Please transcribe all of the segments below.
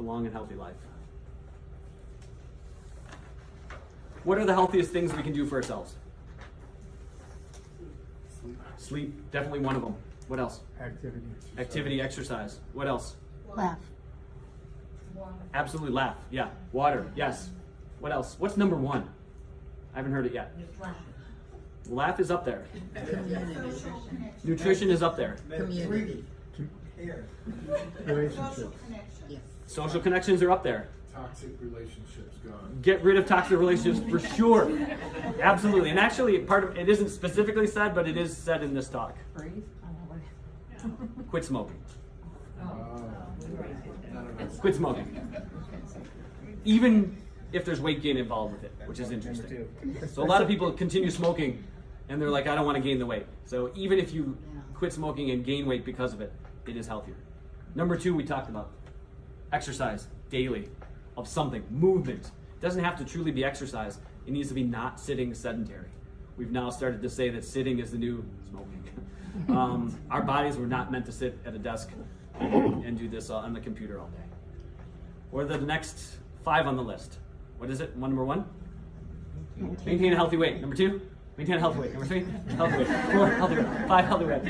to a long and healthy life. What are the healthiest things we can do for ourselves? Sleep, definitely one of them. What else? Activity, exercise. What else? Laugh. Absolutely laugh. Yeah. Water. Yes. What else? What's number one? I haven't heard it yet. Laugh is up there. Nutrition is up there. Community. Relationships. Social connections are up there. Toxic relationships gone. Get rid of toxic relationships for sure. Absolutely. And actually, part of it isn't specifically said, but it is said in this talk. Quit smoking. Quit smoking. Even if there's weight gain involved with it, which is interesting. So a lot of people continue smoking and they're like, I don't want to gain the weight. So even if you quit smoking and gain weight because of it, it is healthier. Number 2, we talked about exercise daily of something, movement. It doesn't have to truly be exercise. It needs to be not sitting sedentary. We've now started to say that sitting is the new smoking. Our bodies were not meant to sit at a desk and do this on the computer all day. What are the next 5 on the list? What is it? Number 1? Maintain a healthy weight. Number 2? Maintain a healthy weight. Number 3? Healthy weight. 4? Healthy weight. 5? Healthy weight.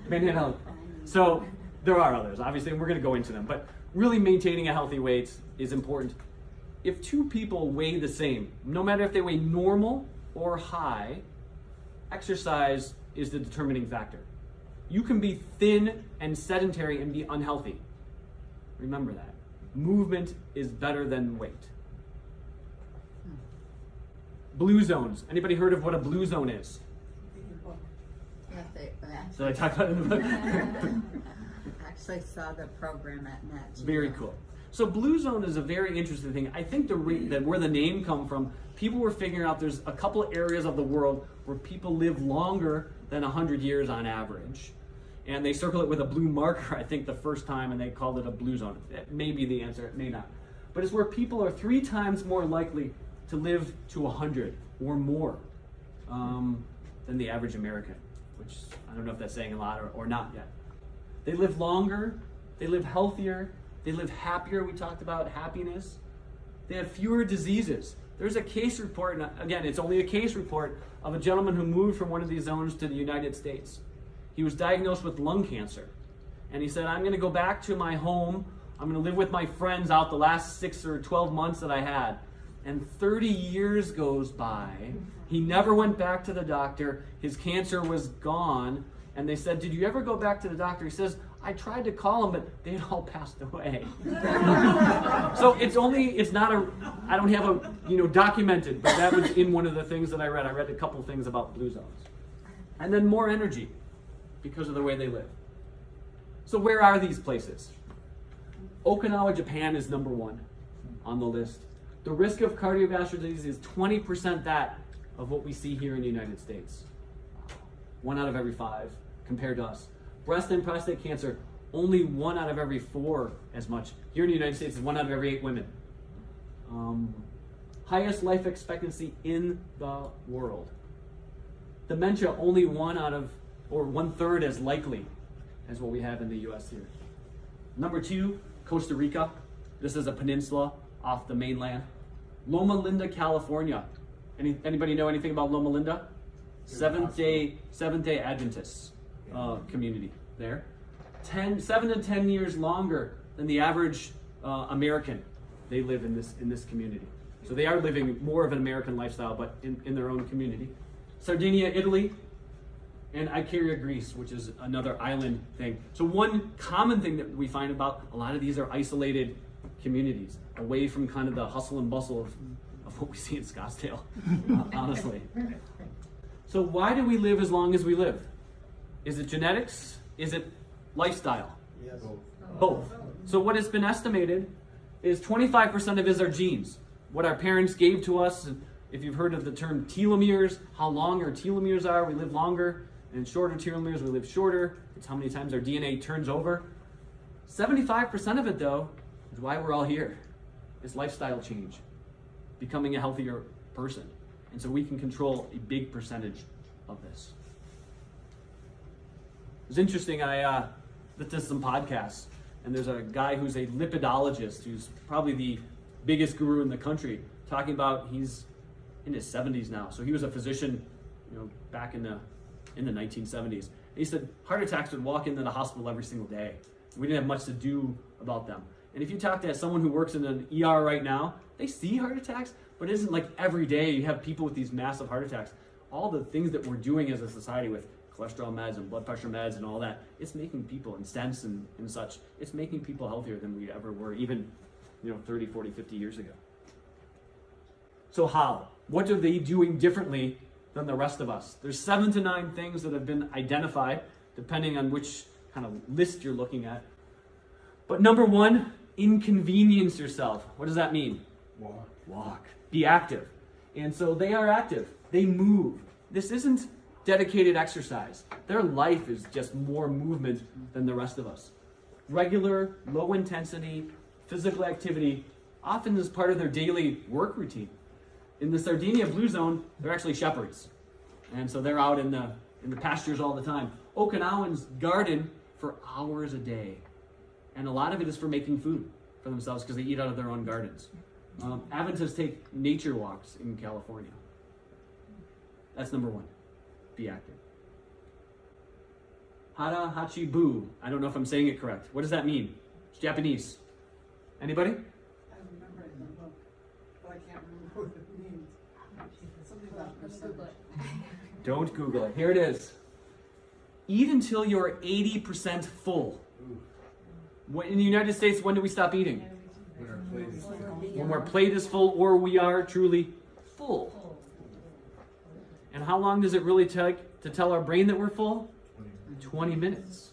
Maintain a healthy. So there are others, obviously, and we're going to go into them. But really maintaining a healthy weight is important. If 2 people weigh the same, no matter if they weigh normal or high, exercise is the determining factor. You can be thin and sedentary and be unhealthy. Remember that. Movement is better than weight. Blue zones. Anybody heard of what a blue zone is? Did I talk about it in the book? Actually saw the program at Nat Geo. Very cool. So blue zone is a very interesting thing. I think that where the name come from, people were figuring out there's a couple areas of the world where people live longer than 100 years on average. And they circle it with a blue marker, I think, the first time, and they called it a blue zone. It may be the answer, it may not. But it's where people are 3 times more likely to live to 100 or more than the average American, which I don't know if that's saying a lot or not yet. They live longer, they live healthier, they live happier. We talked about happiness. They have fewer diseases. There's a case report, and again, it's only a case report, of a gentleman who moved from one of these zones to the United States. He was diagnosed with lung cancer. And he said, I'm going to go back to my home. I'm going to live with my friends out the last 6 or 12 months that I had. And 30 years goes by. He never went back to the doctor. His cancer was gone. And they said, did you ever go back to the doctor? He says, I tried to call them, but they had all passed away. So it's not I don't have a, documented, but that was in one of the things that I read. I read a couple things about blue zones. And then more energy because of the way they live. So where are these places? Okinawa, Japan is number 1 on the list. The risk of cardiovascular disease is 20% that of what we see here in the United States. 1 out of every 5 compared to us. Breast and prostate cancer, only 1 out of every 4 as much. Here in the United States, it's 1 out of every 8 women. Highest life expectancy in the world. Dementia, only 1/3 as likely as what we have in the U.S. here. Number 2, Costa Rica. This is a peninsula off the mainland. Loma Linda, California. Anybody know anything about Loma Linda? Seventh Day Adventists community there. 7 to 10 years longer than the average American. They live in this community. So they are living more of an American lifestyle, but in their own community. Sardinia, Italy, and Icaria, Greece, which is another island thing. So one common thing that we find about a lot of these are isolated communities, away from kind of the hustle and bustle of what we see in Scottsdale, honestly. So why do we live as long as we live? Is it genetics? Is it lifestyle? Yes. Both. So what has been estimated is 25% of it is our genes. What our parents gave to us. If you've heard of the term telomeres, how long our telomeres are, we live longer. And shorter telomeres, we live shorter. It's how many times our DNA turns over. 75% of it, though, is why we're all here. It's lifestyle change. Becoming a healthier person. And so we can control a big percentage of this. It was interesting, I listened to some podcasts, and there's a guy who's a lipidologist who's probably the biggest guru in the country, talking about, he's in his 70s now, so he was a physician, back in the 1970s. He said heart attacks would walk into the hospital every single day. We didn't have much to do about them. And if you talk to someone who works in an ER right now, they see heart attacks, but it isn't like every day you have people with these massive heart attacks. All the things that we're doing as a society with cholesterol meds and blood pressure meds and all that, it's making people, and stents and such, it's making people healthier than we ever were, even 30, 40, 50 years ago. So how? What are they doing differently than the rest of us? There's 7 to 9 things that have been identified, depending on which kind of list you're looking at. But number 1, inconvenience yourself. What does that mean? Walk. Be active. And so they are active. They move. This isn't dedicated exercise. Their life is just more movement than the rest of us. Regular, low intensity, physical activity often is part of their daily work routine. In the Sardinia Blue Zone, they're actually shepherds. And so they're out in the pastures all the time. Okinawans garden for hours a day. And a lot of it is for making food for themselves because they eat out of their own gardens. Adventists take nature walks in California. That's number 1. Be active. Hara Hachi Bu. I don't know if I'm saying it correct. What does that mean? It's Japanese. Anybody? I remember it in the book, but I can't remember what it means. Something about percentage. Don't Google it. Here it is. Eat until you're 80% full. In the United States, when do we stop eating? When our plate is full. When our plate is full, or we are truly full. And how long does it really take to tell our brain that we're full? 20 minutes.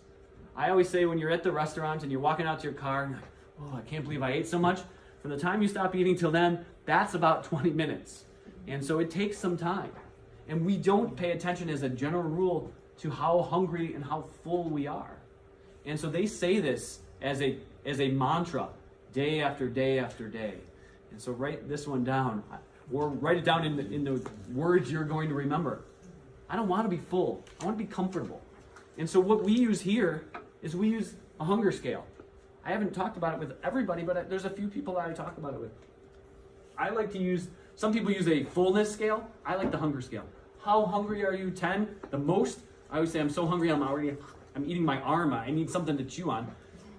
I always say when you're at the restaurant and you're walking out to your car, and you're like, oh, I can't believe I ate so much. From the time you stop eating till then, that's about 20 minutes. And so it takes some time. And we don't pay attention as a general rule to how hungry and how full we are. And so they say this as a mantra, day after day after day. And so write this one down, or write it down in the words you're going to remember. I don't want to be full. I want to be comfortable. And so what we use here is we use a hunger scale. I haven't talked about it with everybody, but there's a few people that I talk about it with. I like to use, some people use a fullness scale. I like the hunger scale. How hungry are you? 10? The most? I always say I'm so hungry I'm eating my arm. I need something to chew on.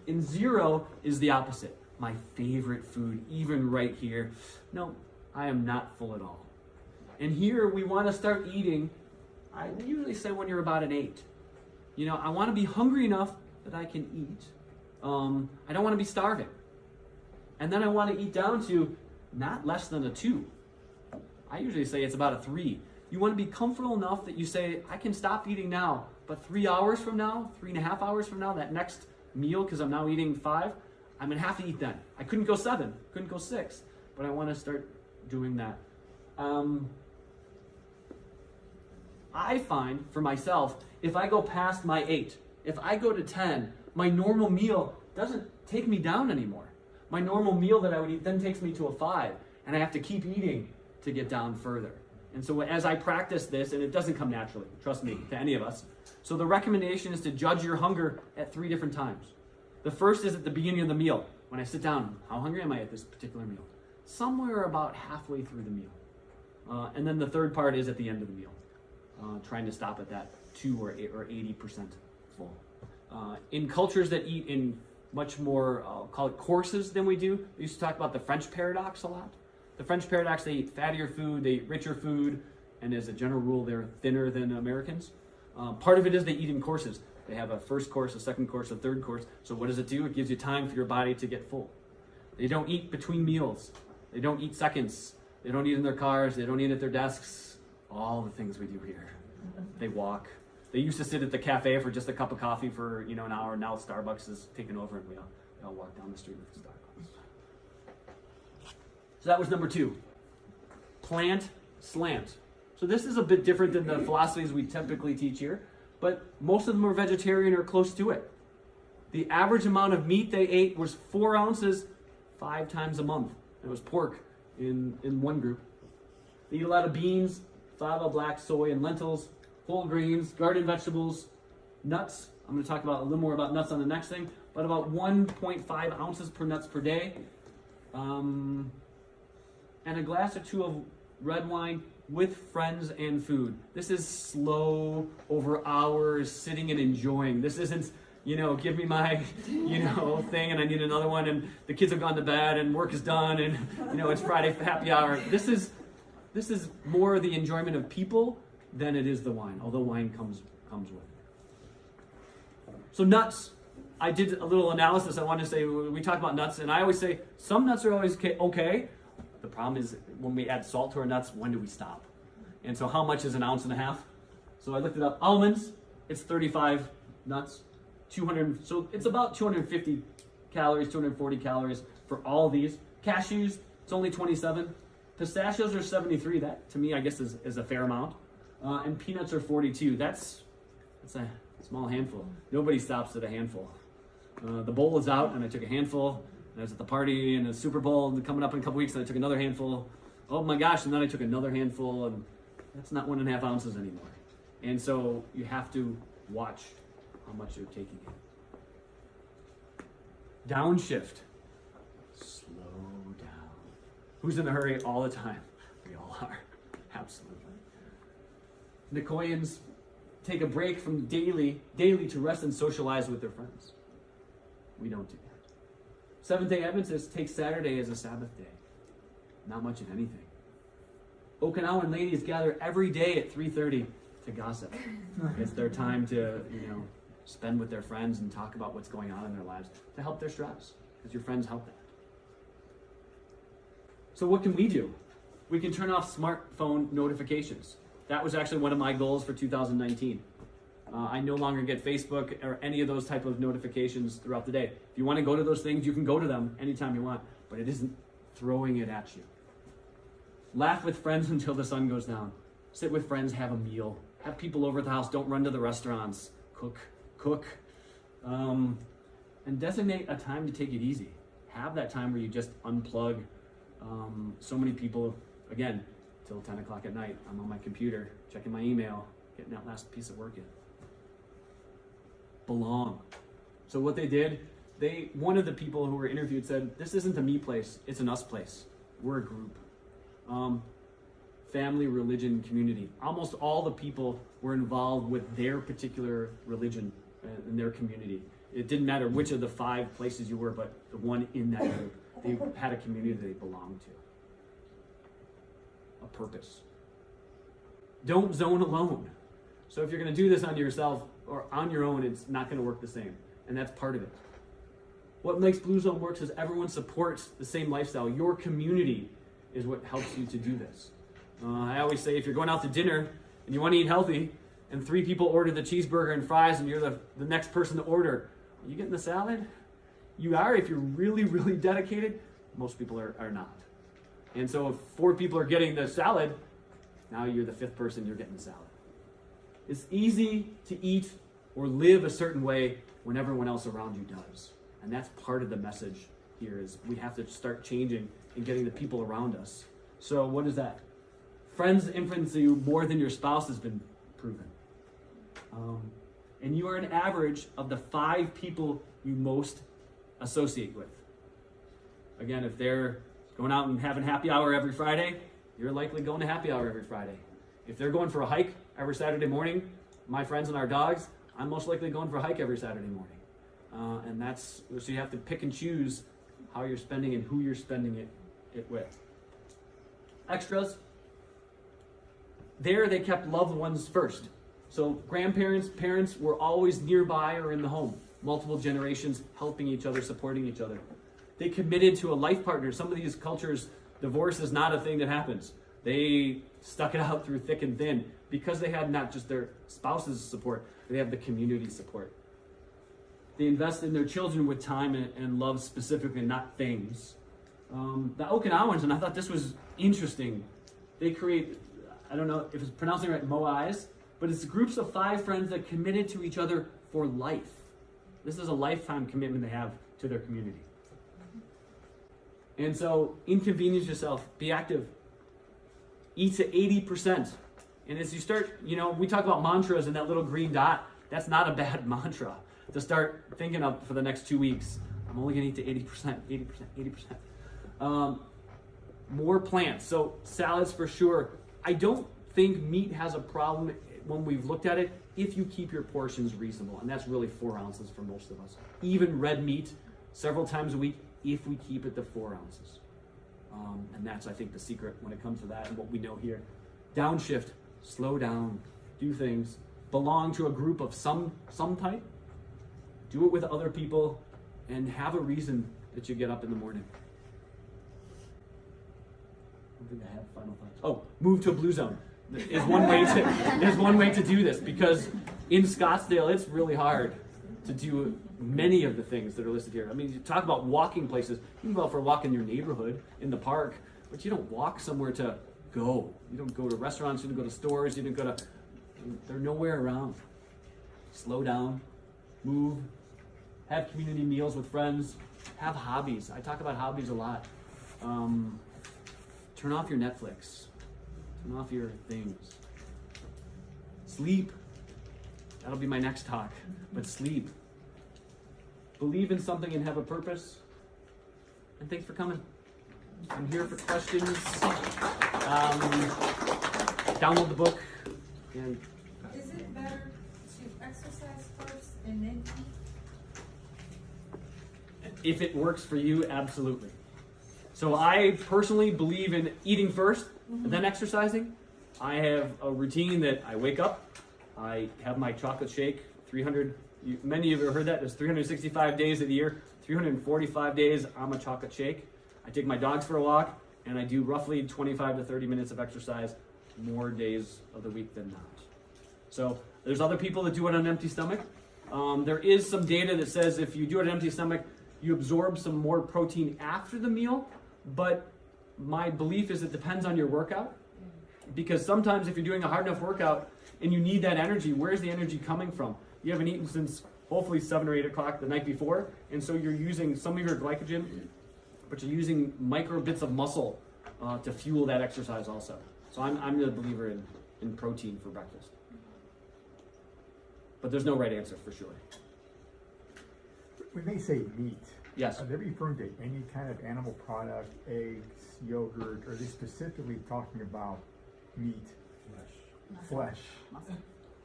And 0 is the opposite. My favorite food, even right here. No, I am not full at all. And here we want to start eating, I usually say when you're about an 8. I want to be hungry enough that I can eat. I don't want to be starving. And then I want to eat down to not less than a 2. I usually say it's about a 3. You want to be comfortable enough that you say, I can stop eating now, but 3 hours from now, 3.5 hours from now, that next meal, because I'm now eating 5, I'm going to have to eat then. I couldn't go 7, couldn't go 6, but I want to start doing that. I find for myself, if I go past my 8, if I go to 10, my normal meal doesn't take me down anymore. My normal meal that I would eat then takes me to a 5, and I have to keep eating to get down further. And so as I practice this, and it doesn't come naturally, trust me, to any of us. So the recommendation is to judge your hunger at 3 different times. The first is at the beginning of the meal. When I sit down, how hungry am I at this particular meal? Somewhere about halfway through the meal. And then the third part is at the end of the meal. Trying to stop at that 2 or 80% full. In cultures that eat in much more, I'll call it courses than we do, we used to talk about the French paradox a lot. The French paradox, they eat fattier food, they eat richer food, and as a general rule, they're thinner than Americans. Part of it is they eat in courses. They have a first course, a second course, a third course. So what does it do? It gives you time for your body to get full. They don't eat between meals. They don't eat seconds. They don't eat in their cars. They don't eat at their desks. All the things we do here. They walk. They used to sit at the cafe for just a cup of coffee for an hour. Now Starbucks is taken over, and we all walk down the street with Starbucks. So that was number 2. Plant slant. So this is a bit different than the philosophies we typically teach here, but most of them are vegetarian or close to it. The average amount of meat they ate was 4 ounces 5 times a month. It was pork in one group. They eat a lot of beans, fava, black, soy, and lentils, whole grains, garden vegetables, nuts, I'm going to talk about a little more about nuts on the next thing, but about 1.5 ounces per nuts per day. And a glass or two of red wine with friends and food. This is slow, over hours, sitting and enjoying. This isn't, give me my, thing and I need another one and the kids have gone to bed and work is done and, it's Friday happy hour. This is more the enjoyment of people than it is the wine, although wine comes with it. So nuts. I did a little analysis. I wanted to say, we talk about nuts, and I always say some nuts are always okay. The problem is when we add salt to our nuts, when do we stop? And so how much is an ounce and a half? So I looked it up. Almonds, it's 35 nuts, 200. So it's about 250 calories, 240 calories for all these. Cashews, it's only 27. Pistachios are 73. That, to me, I guess is a fair amount. And peanuts are 42. That's a small handful. Nobody stops at a handful. The bowl is out, and I took a handful. And I was at the party and the Super Bowl coming up in a couple weeks, and I took another handful. Oh my gosh, and then I took another handful, and that's not 1.5 ounces anymore. And so you have to watch how much you're taking in. Downshift. Slow down. Who's in a hurry all the time? We all are. Absolutely. Nicoyans take a break from daily to rest and socialize with their friends. We don't do that. Seventh-day Adventists take Saturday as a Sabbath day. Not much of anything. Okinawan ladies gather every day at 3:30 to gossip. It's their time to, spend with their friends and talk about what's going on in their lives to help their stress, because your friends help that. So what can we do? We can turn off smartphone notifications. That was actually one of my goals for 2019. I no longer get Facebook or any of those type of notifications throughout the day. If you want to go to those things, you can go to them anytime you want, but it isn't throwing it at you. Laugh with friends until the sun goes down. Sit with friends, have a meal. Have people over at the house. Don't run to the restaurants. Cook. And designate a time to take it easy. Have that time where you just unplug. So many people, again, till 10 o'clock at night, I'm on my computer, checking my email, getting that last piece of work in. Belong. So what they did, one of the people who were interviewed said, this isn't a me place, it's an us place. We're a group. Family, religion, community. Almost all the people were involved with their particular religion and their community. It didn't matter which of the 5 places you were, but the one in that group. They had a community that they belonged to. A purpose. Don't zone alone. So if you're going to do this on yourself or on your own, it's not going to work the same. And that's part of it. What makes Blue Zone works is everyone supports the same lifestyle. Your community is what helps you to do this. I always say if you're going out to dinner and you want to eat healthy and 3 people order the cheeseburger and fries and you're the next person to order, are you getting the salad? You are if you're really, really dedicated. Most people are not. And so if 4 people are getting the salad, now you're the 5th person, you're getting the salad. It's easy to eat or live a certain way when everyone else around you does. And that's part of the message here is we have to start changing and getting the people around us. So what is that? Friends influence you more than your spouse has been proven. And you are an average of the 5 people you most associate with. Again, if they're going out and having happy hour every Friday, you're likely going to happy hour every Friday. If they're going for a hike every Saturday morning, my friends and our dogs, I'm most likely going for a hike every Saturday morning. And that's, so you have to pick and choose how you're spending and who you're spending it with. Extras. There they kept loved ones first. So grandparents, parents were always nearby or in the home. Multiple generations helping each other, supporting each other. They committed to a life partner. Some of these cultures, divorce is not a thing that happens. They stuck it out through thick and thin because they had not just their spouse's support, they have the community support. They invest in their children with time and love specifically, not things. The Okinawans, and I thought this was interesting, they create, I don't know if it's pronouncing it right, Moais, but it's groups of 5 friends that committed to each other for life. This is a lifetime commitment they have to their community. And so inconvenience yourself, be active, eat to 80%. And as you start, we talk about mantras and that little green dot, That's not a bad mantra to start thinking of for the next 2 weeks. I'm only gonna eat to 80%, 80%. More plants, so salads for sure. I don't think meat has a problem when we've looked at it if you keep your portions reasonable, and that's really 4 ounces for most of us. Even red meat, several times a week, if we keep it to 4 ounces. And that's, I think, the secret when it comes to that and what we know here. Downshift, slow down, do things, belong to a group of some type, do it with other people, and have a reason that you get up in the morning. I don't think I have final thoughts. Oh, move to a blue zone is one way to do this, because in Scottsdale it's really hard to do many of the things that are listed here. I mean, you talk about walking places. You can go out for a walk in your neighborhood, in the park, but you don't walk somewhere to go. You don't go to restaurants, you don't go to stores, you don't go to, they're nowhere around. Slow down, move, have community meals with friends, have hobbies. I talk about hobbies a lot. Turn off your Netflix, turn off your things. Sleep, that'll be my next talk, but sleep. Believe in something and have a purpose. And thanks for coming. I'm here for questions. Download the book. And Is it better to exercise first and then eat? if it works for you, absolutely. So I personally believe in eating first and then exercising. I have a routine that I wake up, I have my chocolate shake, 300, many of you have heard that, there's 365 days of the year, 345 days I'm a chocolate shake. I take my dogs for a walk, and I do roughly 25 to 30 minutes of exercise more days of the week than not. So there's other people that do it on an empty stomach. There is some data that says if you do it on an empty stomach, you absorb some more protein after the meal, but my belief is it depends on your workout. Because sometimes if you're doing a hard enough workout and you need that energy, where's the energy coming from? You haven't eaten since hopefully 7 or 8 o'clock the night before, and so you're using some of your glycogen, but you're using micro bits of muscle to fuel that exercise also. So I'm a believer in protein for breakfast. But there's no right answer for sure. When they say meat, Yes. are they referring to any kind of animal product, eggs, yogurt, or are they specifically talking about meat, flesh?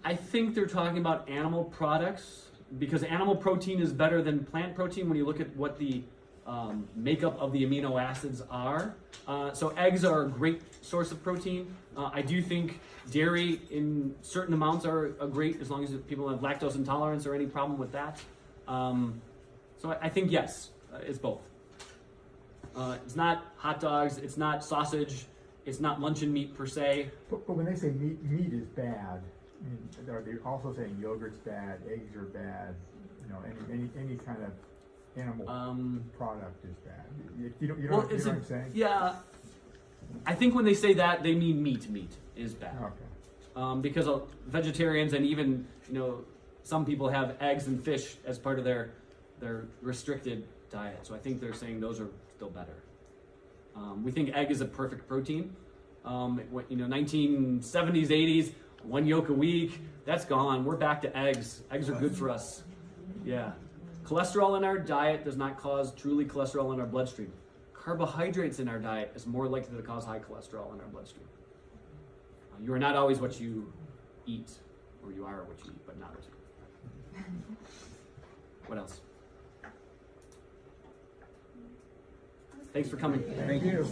I think they're talking about animal products because animal protein is better than plant protein when you look at what the makeup of the amino acids are. So eggs are a great source of protein. I do think dairy in certain amounts are a great, as long as people have lactose intolerance or any problem with that. So I think yes, it's both. It's not hot dogs, it's not sausage, it's not luncheon meat per se. But when they say meat is bad, I mean, are they also saying yogurt's bad, eggs are bad, you know, any kind of animal product is bad? You know what I'm saying? Yeah, I think when they say that, they mean meat is bad. Okay. Because vegetarians and even, some people have eggs and fish as part of their restricted diet. So I think they're saying those are still better. We think egg is a perfect protein. 1970s, 80s, 1 yolk a week, that's gone. We're back to eggs. Eggs are good for us. Yeah. Cholesterol in our diet does not cause truly cholesterol in our bloodstream. Carbohydrates in our diet is more likely to cause high cholesterol in our bloodstream. You are not always what you eat, or you are what you eat, but not what you eat. What else? Thanks for coming. Thank you.